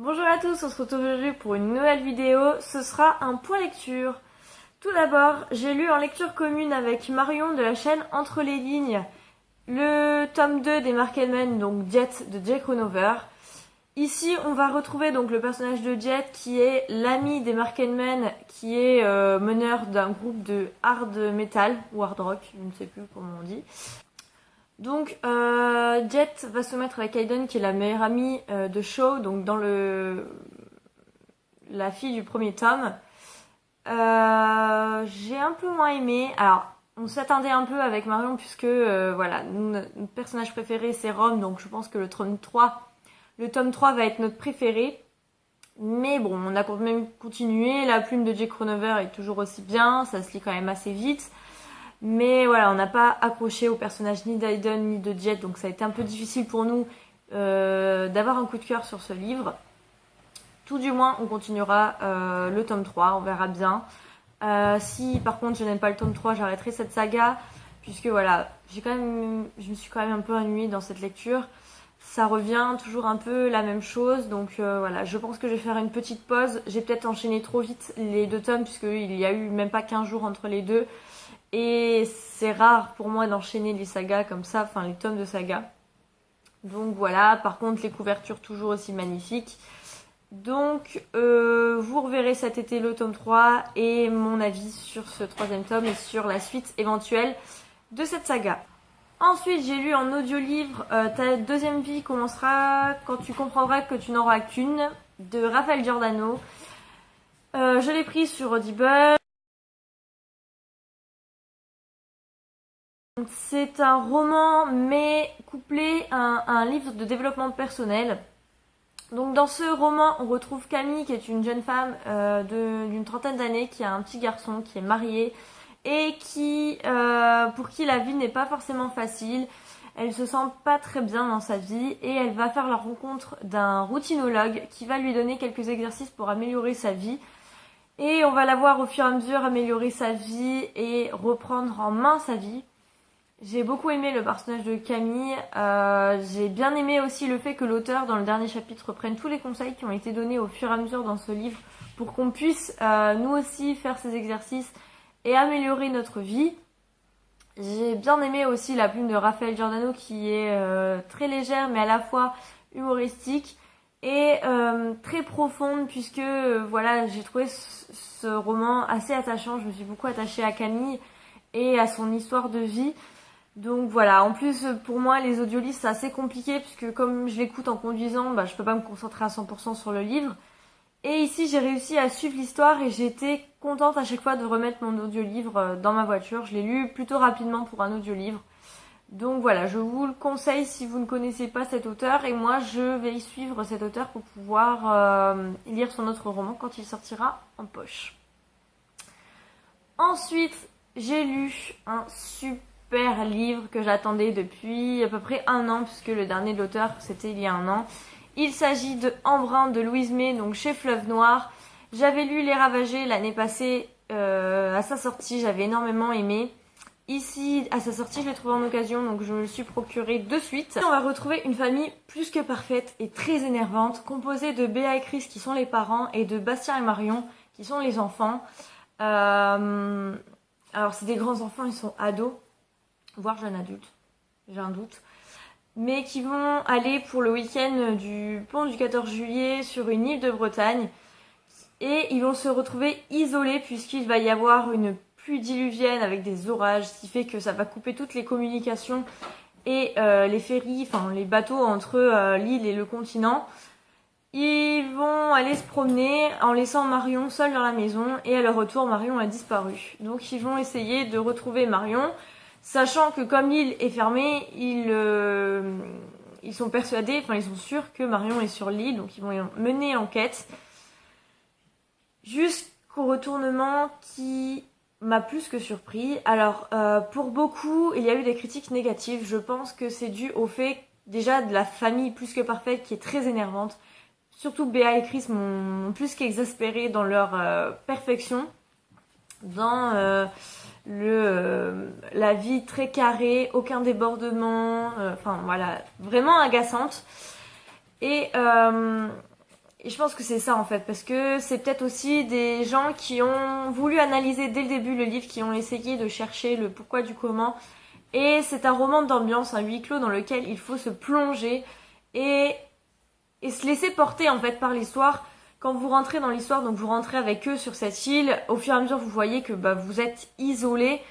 Bonjour à tous, on se retrouve aujourd'hui pour une nouvelle vidéo. Ce sera un point lecture. Tout d'abord, j'ai lu en lecture commune avec Marion de la chaîne Entre les lignes le tome 2 des Marketmen, donc Jet de Jake Ronover. Ici, on va retrouver donc le personnage de Jet qui est l'ami des Marketmen, qui est meneur d'un groupe de hard metal ou hard rock, je ne sais plus comment on dit. Donc Jet va se mettre avec Aiden qui est la meilleure amie de Shaw, donc dans la fille du premier tome. J'ai un peu moins aimé. Alors on s'attendait un peu avec Marion puisque voilà, notre personnage préféré c'est Rome, donc je pense que le tome 3 va être notre préféré. Mais bon, on a quand même continué. La plume de Jake Ronover est toujours aussi bien, ça se lit quand même assez vite. Mais voilà, on n'a pas accroché au personnage ni d'Aiden ni de Jet, donc ça a été un peu difficile pour nous d'avoir un coup de cœur sur ce livre. Tout du moins, on continuera le tome 3, on verra bien. Si par contre je n'aime pas le tome 3, j'arrêterai cette saga, puisque voilà, je me suis quand même un peu ennuyée dans cette lecture. Ça revient toujours un peu la même chose, donc voilà, je pense que je vais faire une petite pause. J'ai peut-être enchaîné trop vite les deux tomes, puisqu'il y a eu même pas 15 jours entre les deux. Et c'est rare pour moi d'enchaîner les sagas comme ça, enfin les tomes de saga. Donc voilà, par contre les couvertures toujours aussi magnifiques. Donc vous reverrez cet été le tome 3 et mon avis sur ce troisième tome et sur la suite éventuelle de cette saga. Ensuite j'ai lu en audiolivre Ta deuxième vie commencera quand tu comprendras que tu n'auras qu'une de Raphaël Giordano. Je l'ai pris sur Audible. C'est un roman mais couplé à un livre de développement personnel. Donc dans ce roman, on retrouve Camille qui est une jeune femme d'une trentaine d'années qui a un petit garçon qui est marié et pour qui la vie n'est pas forcément facile. Elle se sent pas très bien dans sa vie et elle va faire la rencontre d'un routinologue qui va lui donner quelques exercices pour améliorer sa vie. Et on va la voir au fur et à mesure améliorer sa vie et reprendre en main sa vie. J'ai beaucoup aimé le personnage de Camille. J'ai bien aimé aussi le fait que l'auteur, dans le dernier chapitre, prenne tous les conseils qui ont été donnés au fur et à mesure dans ce livre pour qu'on puisse nous aussi faire ces exercices et améliorer notre vie. J'ai bien aimé aussi la plume de Raphaël Giordano qui est très légère mais à la fois humoristique et très profonde puisque voilà, j'ai trouvé ce roman assez attachant. Je me suis beaucoup attachée à Camille et à son histoire de vie. Donc voilà, en plus pour moi les audiolivres c'est assez compliqué puisque comme je l'écoute en conduisant, je peux pas me concentrer à 100% sur le livre. Et ici j'ai réussi à suivre l'histoire et j'étais contente à chaque fois de remettre mon audiolivre dans ma voiture. Je l'ai lu plutôt rapidement pour un audiolivre. Donc voilà, je vous le conseille si vous ne connaissez pas cet auteur et moi je vais y suivre cet auteur pour pouvoir lire son autre roman quand il sortira en poche. Ensuite, j'ai lu un super livre que j'attendais depuis à peu près un an, puisque le dernier de l'auteur c'était il y a un an. Il s'agit de Embrun de Louise May, donc chez Fleuve Noir. J'avais lu Les Ravagés l'année passée à sa sortie, j'avais énormément aimé. Ici, à sa sortie, je l'ai trouvé en occasion, donc je me le suis procuré de suite. On va retrouver une famille plus que parfaite et très énervante, composée de Béa et Chris qui sont les parents et de Bastien et Marion qui sont les enfants. Alors c'est des grands enfants, ils sont ados, voire jeunes adultes, j'ai un doute, mais qui vont aller pour le week-end du pont du 14 juillet sur une île de Bretagne et ils vont se retrouver isolés puisqu'il va y avoir une pluie diluvienne avec des orages, ce qui fait que ça va couper toutes les communications et les ferries, enfin les bateaux entre l'île et le continent. Ils vont aller se promener en laissant Marion seule dans la maison et à leur retour Marion a disparu. Donc ils vont essayer de retrouver Marion, sachant que comme l'île est fermée, ils sont persuadés, enfin ils sont sûrs que Marion est sur l'île, donc ils vont mener l'enquête jusqu'au retournement qui m'a plus que surpris. Alors pour beaucoup, il y a eu des critiques négatives. Je pense que c'est dû au fait déjà de la famille plus que parfaite qui est très énervante. Surtout Béa et Chris m'ont plus qu'exaspérée dans leur perfection, dans la vie très carrée, aucun débordement, enfin voilà, vraiment agaçante. Et Et je pense que c'est ça en fait, parce que c'est peut-être aussi des gens qui ont voulu analyser dès le début le livre, qui ont essayé de chercher le pourquoi du comment. Et c'est un roman d'ambiance, un huis clos dans lequel il faut se plonger et, et se laisser porter en fait par l'histoire. Quand vous rentrez dans l'histoire, donc vous rentrez avec eux sur cette île, au fur et à mesure vous voyez que vous êtes isolés.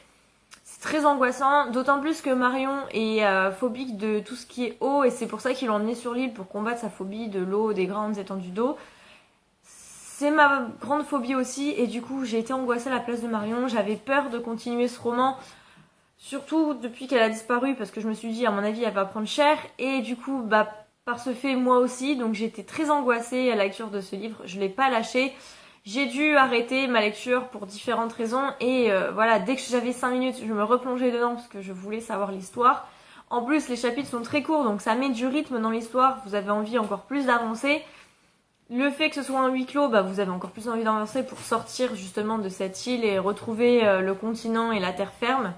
C'est très angoissant, d'autant plus que Marion est phobique de tout ce qui est eau et c'est pour ça qu'ils l'ont emmené sur l'île pour combattre sa phobie de l'eau, des grandes étendues d'eau. C'est ma grande phobie aussi et du coup j'ai été angoissée à la place de Marion. J'avais peur de continuer ce roman, surtout depuis qu'elle a disparu parce que je me suis dit à mon avis elle va prendre cher et du coup par ce fait moi aussi, donc j'étais très angoissée à la lecture de ce livre. Je l'ai pas lâché. J'ai dû arrêter ma lecture pour différentes raisons et voilà, dès que j'avais 5 minutes, je me replongeais dedans parce que je voulais savoir l'histoire. En plus, les chapitres sont très courts, donc ça met du rythme dans l'histoire, vous avez envie encore plus d'avancer. Le fait que ce soit un huis clos, vous avez encore plus envie d'avancer pour sortir justement de cette île et retrouver le continent et la terre ferme.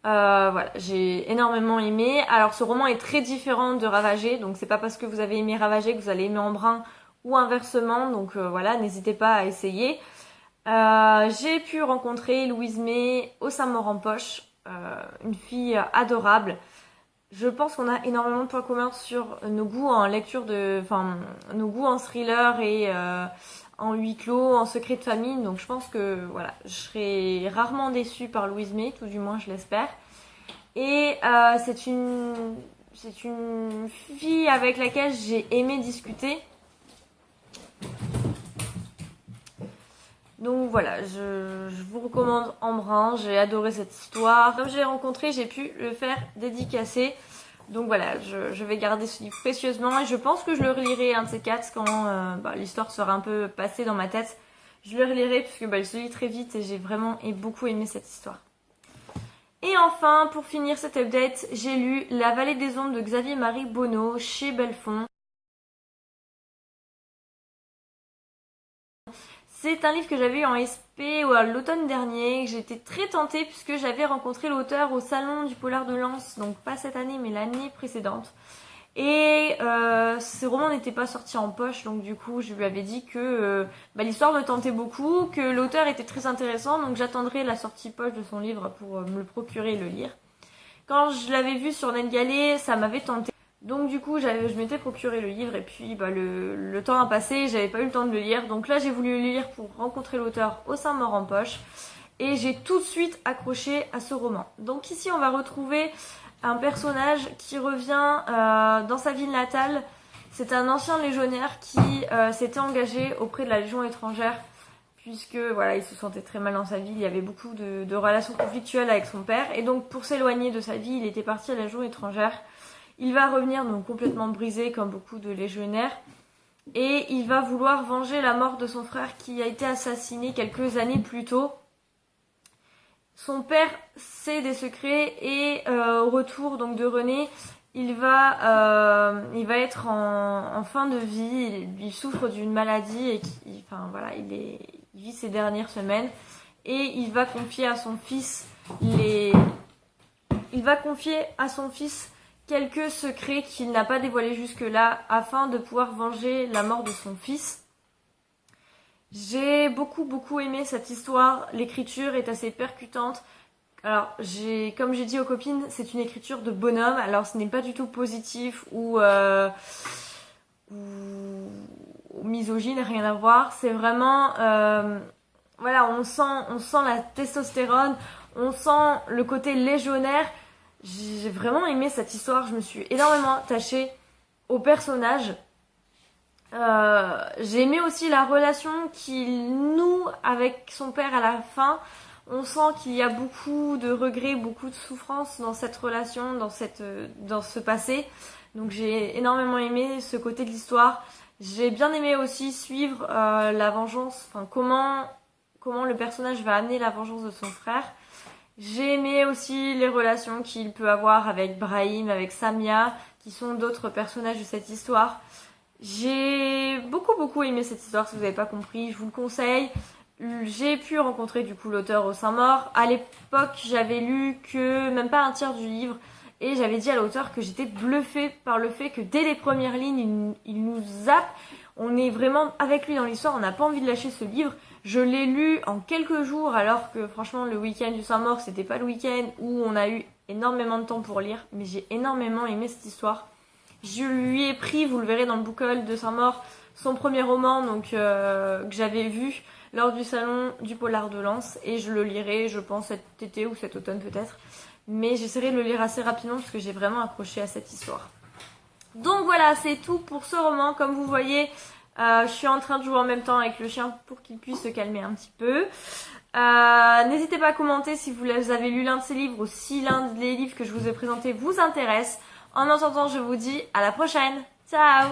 Voilà, j'ai énormément aimé. Alors ce roman est très différent de Ravagé, donc c'est pas parce que vous avez aimé Ravagé que vous allez aimer Embrun ou inversement, donc voilà, n'hésitez pas à essayer. J'ai pu rencontrer Louise May au Saint-Maur en poche, une fille adorable. Je pense qu'on a énormément de points communs sur nos goûts en lecture nos goûts en thriller et en huis clos, en secret de famille. Donc je pense que voilà, je serai rarement déçue par Louise May, tout du moins je l'espère. Et c'est une fille avec laquelle j'ai aimé discuter. Donc voilà, je vous recommande Embrun, j'ai adoré cette histoire. Comme je l'ai rencontré, j'ai pu le faire dédicacer. Donc voilà, je vais garder ce livre précieusement et je pense que je le relirai un de ces quatre quand l'histoire sera un peu passée dans ma tête. Je le relirai puisque il se lit très vite et j'ai vraiment beaucoup aimé cette histoire. Et enfin, pour finir cet update, j'ai lu La Vallée des Ombres de Xavier-Marie Bonneau chez Belfond. C'est un livre que j'avais eu en SP l'automne dernier, que j'étais très tentée puisque j'avais rencontré l'auteur au salon du Polar de Lens, donc pas cette année mais l'année précédente. Et ce roman n'était pas sorti en poche, donc du coup je lui avais dit que l'histoire me tentait beaucoup, que l'auteur était très intéressant, donc j'attendrai la sortie poche de son livre pour me le procurer et le lire. Quand je l'avais vu sur NetGalley, ça m'avait tenté. Donc du coup, je m'étais procuré le livre et puis le temps a passé, j'avais pas eu le temps de le lire. Donc là, j'ai voulu le lire pour rencontrer l'auteur au Saint-Maur en poche et j'ai tout de suite accroché à ce roman. Donc ici, on va retrouver un personnage qui revient dans sa ville natale. C'est un ancien légionnaire qui s'était engagé auprès de la Légion étrangère puisque voilà, il se sentait très mal dans sa vie, il y avait beaucoup de relations conflictuelles avec son père et donc pour s'éloigner de sa vie, il était parti à la Légion étrangère. Il va revenir donc complètement brisé comme beaucoup de légionnaires et il va vouloir venger la mort de son frère qui a été assassiné quelques années plus tôt. Son père sait des secrets et au retour donc de René, il va être en fin de vie, il souffre d'une maladie et il vit ses dernières semaines et il va confier à son fils quelques secrets qu'il n'a pas dévoilés jusque-là afin de pouvoir venger la mort de son fils. J'ai beaucoup aimé cette histoire, l'écriture est assez percutante. Alors, comme j'ai dit aux copines, c'est une écriture de bonhomme, alors ce n'est pas du tout positif ou misogyne, rien à voir. C'est vraiment, on sent la testostérone, on sent le côté légionnaire. J'ai vraiment aimé cette histoire, je me suis énormément attachée au personnage. J'ai aimé aussi la relation qu'il noue avec son père à la fin. On sent qu'il y a beaucoup de regrets, beaucoup de souffrance dans cette relation, dans ce passé. Donc j'ai énormément aimé ce côté de l'histoire. J'ai bien aimé aussi suivre la vengeance, comment le personnage va amener la vengeance de son frère. J'ai aimé aussi les relations qu'il peut avoir avec Brahim, avec Samia, qui sont d'autres personnages de cette histoire. J'ai beaucoup aimé cette histoire, si vous n'avez pas compris, je vous le conseille. J'ai pu rencontrer du coup l'auteur au Saint-Maur. À l'époque, j'avais lu que même pas un tiers du livre Et j'avais dit à l'auteur que j'étais bluffée par le fait que dès les premières lignes, il nous zappe. On est vraiment avec lui dans l'histoire, on n'a pas envie de lâcher ce livre. Je l'ai lu en quelques jours, alors que franchement le week-end du Saint-Maur, c'était pas le week-end où on a eu énormément de temps pour lire. Mais j'ai énormément aimé cette histoire. Je lui ai pris, vous le verrez dans le book haul de Saint-Maur, son premier roman donc que j'avais vu lors du salon du Polar de Lens. Et je le lirai, je pense, cet été ou cet automne peut-être. Mais j'essaierai de le lire assez rapidement parce que j'ai vraiment accroché à cette histoire. Donc voilà, c'est tout pour ce roman. Comme vous voyez, je suis en train de jouer en même temps avec le chien pour qu'il puisse se calmer un petit peu. N'hésitez pas à commenter si vous avez lu l'un de ces livres ou si l'un des livres que je vous ai présentés vous intéresse. En attendant, je vous dis à la prochaine. Ciao!